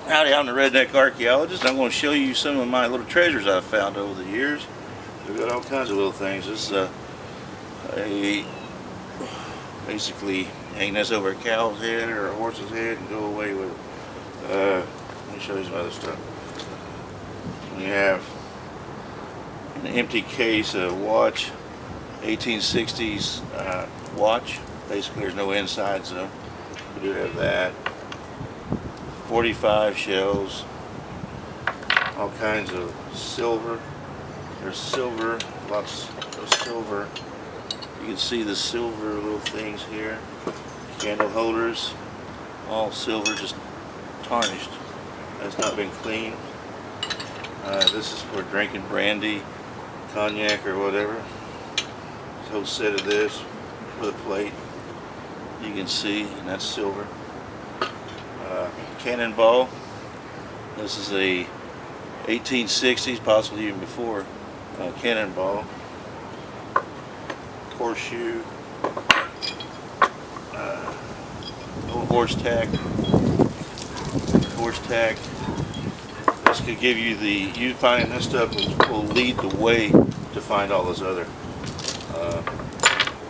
Howdy, I'm the Redneck Archaeologist. I'm going to show you some of my little treasures I've found over the years. We've got all kinds of little things. This is basically hang this over a cow's head or a horse's head and go away with it. Let me show you some other stuff. We have an empty case, a watch, 1860s watch. Basically, there's no inside, so we do have that. 45 shells, all kinds of silver. There's silver, lots of silver. You can see the silver little things here. Candle holders, all silver, just tarnished. That's not been cleaned. This is for drinking brandy, cognac, or whatever. There's a whole set of this with a plate. You can see, and that's silver. Cannonball. This is a 1860s, possibly even before, cannonball. Horseshoe. Old horse tack. Horse tack. This could give you you finding this stuff will lead the way to find all this other.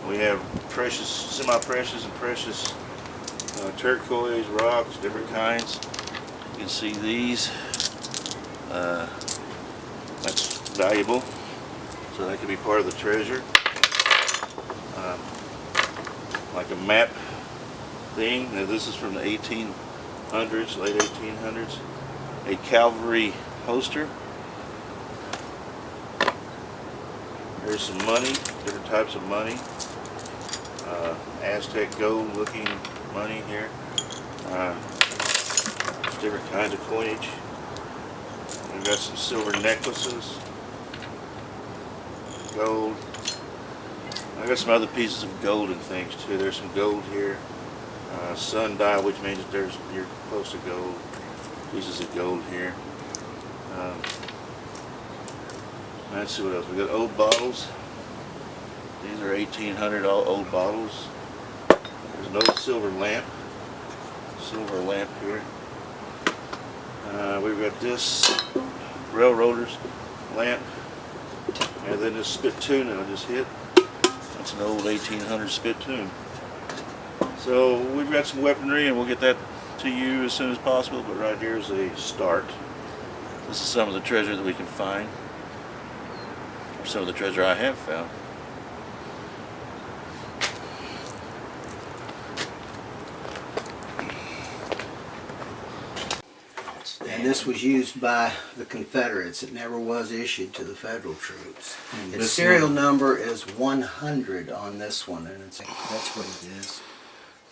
We have precious, semi-precious, and precious turquoise rocks, different kinds. You can see these. That's valuable, so that could be part of the treasure. Like a map thing. Now this is from the 1800s, late 1800s. A cavalry holster. There's some money, different types of money. Aztec gold looking money here. There's different kinds of coinage. We've got some silver necklaces, gold. I've got some other pieces of gold and things too. There's some gold here. Sundial, which means that you're close to gold. Pieces of gold here. Let's see what else. We got old bottles. These are 1800 old bottles. There's an old silver lamp here. We've got this railroader's lamp, and then this spittoon that I just hit. That's an old 1800 spittoon. So we've got some weaponry, and we'll get that to you as soon as possible. But right here is a start. This is some of the treasure that we can find, or some of the treasure I have found. And this was used by the Confederates. It never was issued to the federal troops. Its serial number is 100 on this one, and that's what it is.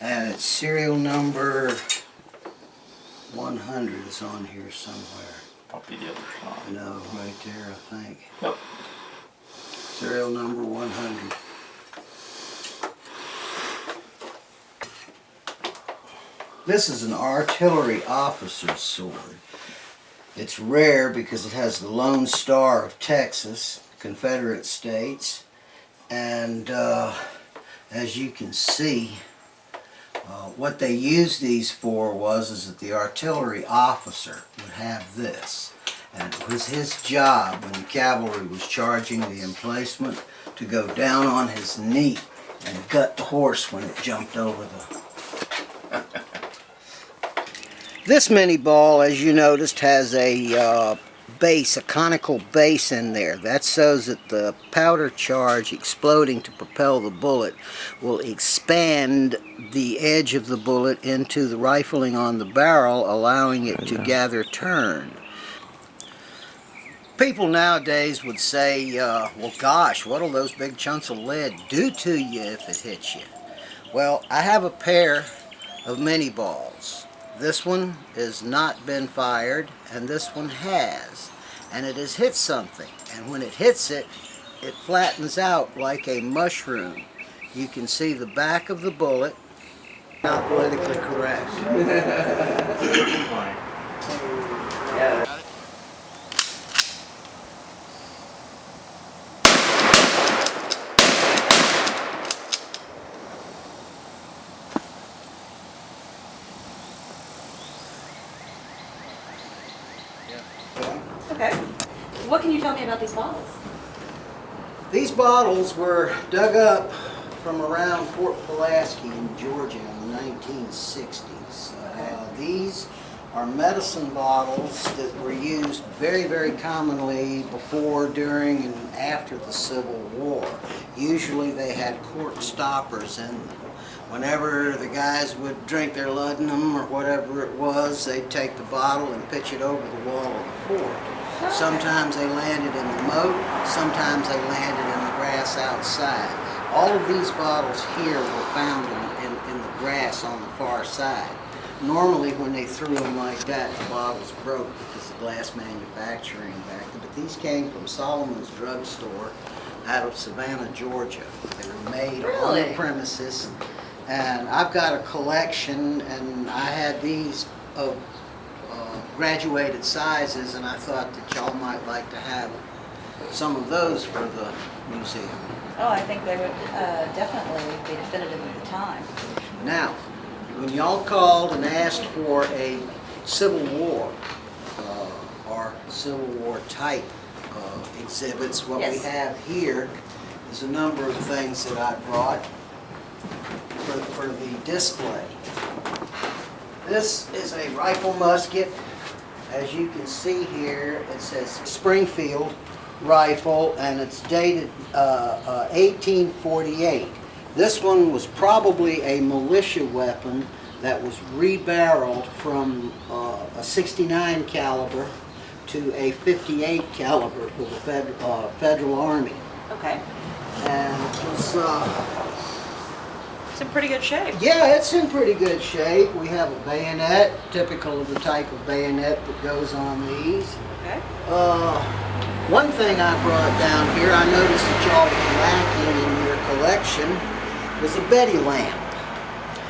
And its serial number 100 is on here somewhere. Probably the other side. No, right there, I think. Yep. Serial number 100. This is an artillery officer's sword. It's rare because it has the Lone Star of Texas, Confederate States, and as you can see, what they used these for is that the artillery officer would have this, and it was his job when the cavalry was charging the emplacement to go down on his knee and gut the horse when it jumped over the... This mini ball, as you noticed, has a base, a conical base in there. That shows that the powder charge exploding to propel the bullet will expand the edge of the bullet into the rifling on the barrel, allowing it to gather turn. People nowadays would say, well gosh, what'll those big chunks of lead do to you if it hits you? Well, I have a pair of mini balls. This one has not been fired, and this one has. And it has hit something. And when it hits it, it flattens out like a mushroom. You can see the back of the bullet. Not politically correct. Okay. Okay. What can you tell me about these bottles? These bottles were dug up from around Fort Pulaski in Georgia in the 1960s. These are medicine bottles that were used very, very commonly before, during, and after the Civil War. Usually they had cork stoppers in them. Whenever the guys would drink their laudanum or whatever it was, they'd take the bottle and pitch it over the wall of the fort. Sometimes they landed in the moat, sometimes they landed in the grass outside. All of these bottles here were found in the grass on the far side. Normally when they threw them like that, the bottles broke because of glass manufacturing back then. But these came from Solomon's Drugstore out of Savannah, Georgia. They were made on the premises. And I've got a collection, and I had these of graduated sizes, and I thought that y'all might like to have some of those for the museum. Oh, I think they would definitely be definitive of the time. Now, when y'all called and asked for a Civil War or Civil War type exhibits, what we have here is a number of things that I brought for the display. This is a rifle musket. As you can see here, it says Springfield rifle, and it's dated 1848. This one was probably a militia weapon that was rebarreled from a 69 caliber to a 58 caliber for the Federal Army. Okay. And it was It's in pretty good shape. yeah, it's in pretty good shape. We have a bayonet, typical of the type of bayonet that goes on these. Okay. One thing I brought down here, I noticed that y'all were lacking in your collection, was a Betty lamp.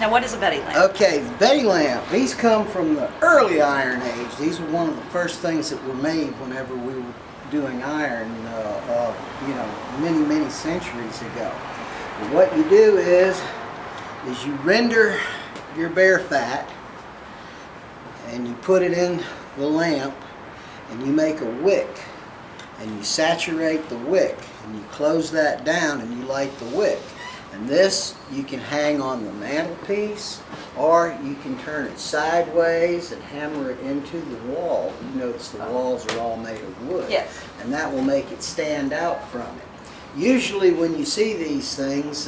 Now, what is a Betty lamp? Okay, the Betty lamp, these come from the early Iron Age. These were one of the first things that were made whenever we were doing iron, you know, many, many centuries ago. But what you do is you render your bear fat and you put it in the lamp and you make a wick and you saturate the wick and you close that down and you light the wick. And this you can hang on the mantelpiece, or you can turn it sideways and hammer it into the wall. You notice the walls are all made of wood. Yes. And that will make it stand out from it. Usually when you see these things,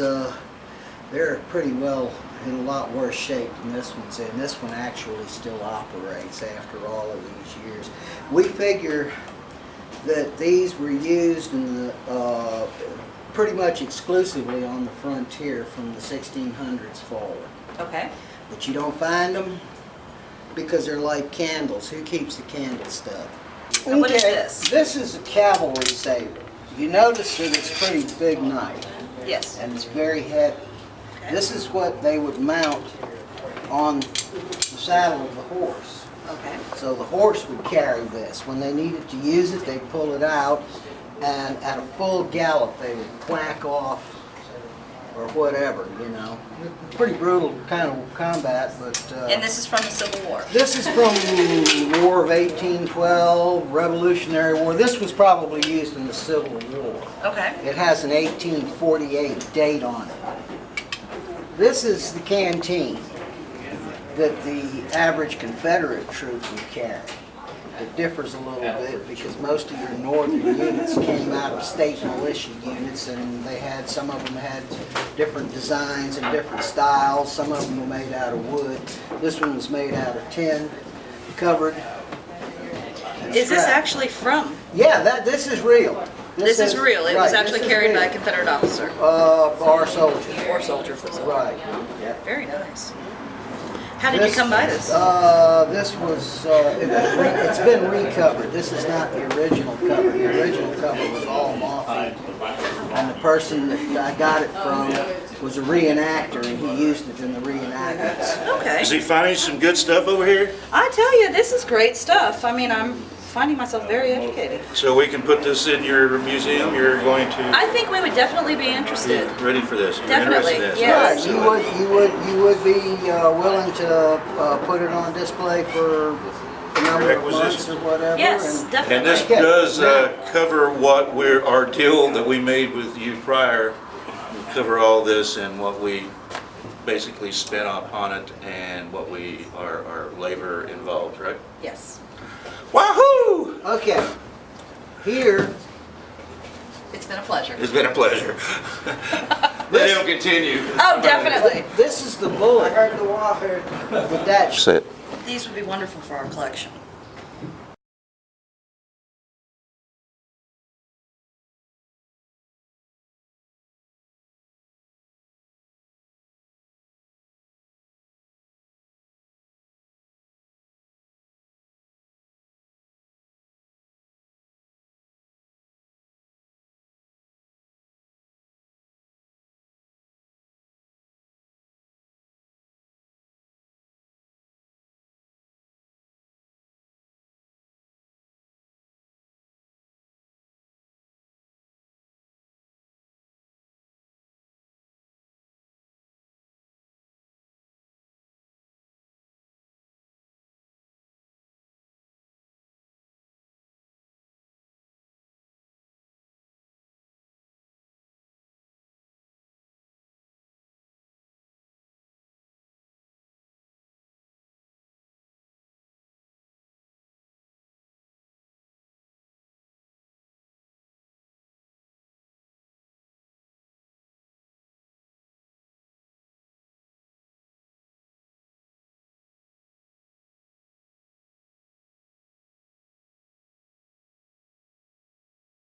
they're pretty well in a lot worse shape than this one's in. This one actually still operates after all of these years. We figure that these were used in the pretty much exclusively on the frontier from the 1600s forward. Okay. But you don't find them because they're like candles. Who keeps the candle stuff? And what is this? This is a cavalry saber. You notice that it's a pretty big knife. Yes. And it's very heavy. Okay. This is what they would mount on the saddle of the horse. Okay. So the horse would carry this. When they needed to use it, they'd pull it out, and at a full gallop, they would quack off or whatever, you know. Pretty brutal kind of combat, but... And this is from the Civil War. This is from the War of 1812, Revolutionary War. This was probably used in the Civil War. Okay. It has an 1848 date on it. This is the canteen that the average Confederate troop would carry. It differs a little bit because most of your northern units came out of state militia units, and they had, some of them had different designs and different styles. Some of them were made out of wood. This one was made out of tin, covered. Is this actually from? Yeah, this is real. This is real. It was right, actually this is carried by a real. Confederate officer. Our soldier. Or soldier for the Civil War. Right. Yeah. Very nice. How did you come by this? This was, it's been recovered. This is not the original cover. The original cover was all moth-eaten. And the person that I got it from was a reenactor, and he used it in the reenactments. Okay. Is he finding some good stuff over here? I tell you, this is great stuff. I mean, I'm finding myself very educated. So we can put this in your museum? You're going to I think we would definitely be interested. be ready for this? You're Definitely, interested in this? yes. Right, you would be willing to put it on display for the number of months acquisition. or whatever. Yes, and- definitely. And this Okay, does now- cover what our deal that we made with you prior, cover all this and what we basically spent upon it and what our labor involved, right? Yes. Wahoo! Okay, here, It's been a pleasure. It's been a pleasure. Let him continue. Oh, definitely. this is the bullet. I heard the water. With that Say it. These would be wonderful for our collection.